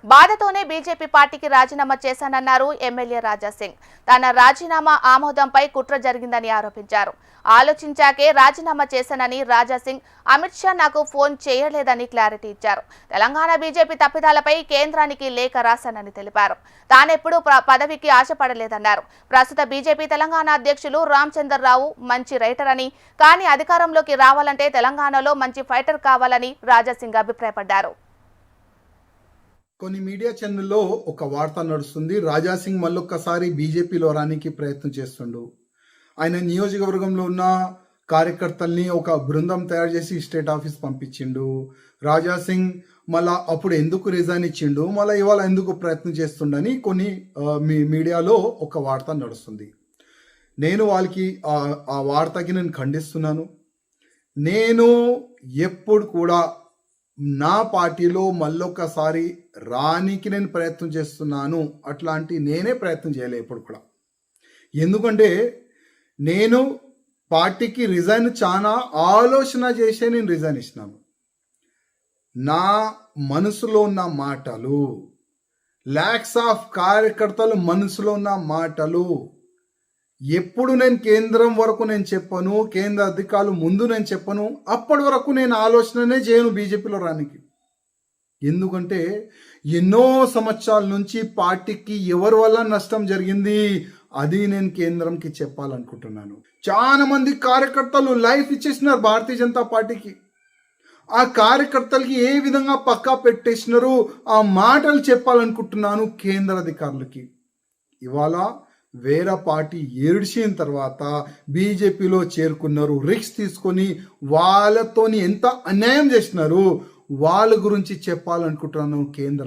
బాధతోనే BJP పార్టీకి రాజీనామా చేశానన్నారు MLA Raja Singh. తన రాజీనామా ఆమోదంపై కుట్ర జరిగిందని ఆరోపించారు. ఆలోచించాకే రాజీనామా చేశానని రాజాసింగ్ అమిత్ షా నాకు ఫోన్ చేయలేదని క్లారిటీ ఇచ్చారు. తెలంగాణ బీజేపీ తప్పిదాలపై కేంద్రానికి లేఖ రాశానని తెలిపారు. తానెప్పుడూ పదవికి ఆశపడలేదన్నారు. ప్రస్తుత బీజేపీ తెలంగాణ అధ్యక్షులు రామచంద్రరావు మంచి రైటర్ అని, కానీ అధికారంలోకి రావాలంటే తెలంగాణలో మంచి ఫైటర్ కావాలని రాజాసింగ్ అభిప్రాయపడ్డారు. కొన్ని మీడియా ఛానల్లో ఒక వార్త నడుస్తుంది. రాజాసింగ్ మళ్ళొక్కసారి బీజేపీలో రానికి ప్రయత్నం చేస్తుండు. ఆయన నియోజకవర్గంలో ఉన్న కార్యకర్తల్ని ఒక బృందం తయారు చేసి స్టేట్ ఆఫీస్ పంపించిండు. రాజాసింగ్ మళ్ళా అప్పుడు ఎందుకు రిజైన్ ఇచ్చిండు, మళ్ళీ ఇవాళ ఎందుకు ప్రయత్నం చేస్తుండని కొన్ని మీడియాలో ఒక వార్త నడుస్తుంది. నేను వాళ్ళకి ఆ వార్తకి నేను ఖండిస్తున్నాను. నేను ఎప్పుడు కూడా నా పార్టీలో మళ్ళొక్కసారి రానికి నేను ప్రయత్నం చేస్తున్నాను, అట్లాంటి నేనే ప్రయత్నం చేయలే ఎప్పుడు కూడా. ఎందుకంటే నేను పార్టీకి రిజైన్ చాలా ఆలోచన చేసే నేను రిజైన్ ఇచ్చినాను. నా మనసులో ఉన్న మాటలు, ల్యాక్స్ ఆఫ్ కార్యకర్తలు మనసులో ఉన్న మాటలు ఎప్పుడు నేను కేంద్రం వరకు నేను చెప్పను, కేంద్ర అధికారులు ముందు నేను చెప్పను, అప్పటి వరకు నేను ఆలోచననే చేయను బీజేపీలో రానికి. ఎందుకంటే ఎన్నో సంవత్సరాల నుంచి పార్టీకి ఎవరి వల్ల నష్టం జరిగింది అది నేను కేంద్రంకి చెప్పాలనుకుంటున్నాను. చాలా మంది కార్యకర్తలు లైఫ్ ఇచ్చేసినారు భారతీయ జనతా పార్టీకి. ఆ కార్యకర్తలకి ఏ విధంగా పక్కా పెట్టేసినారు ఆ మాటలు చెప్పాలనుకుంటున్నాను కేంద్ర అధికారులకి. ఇవాళ వేరే పార్టీ ఏడ్చిన తర్వాత బీజేపీలో చేరుకున్నారు. రిస్క్ తీసుకొని వాళ్ళతోని ఎంత అన్యాయం చేసినారు వాళ్ళ గురించి చెప్పాలనుకుంటున్నాను కేంద్ర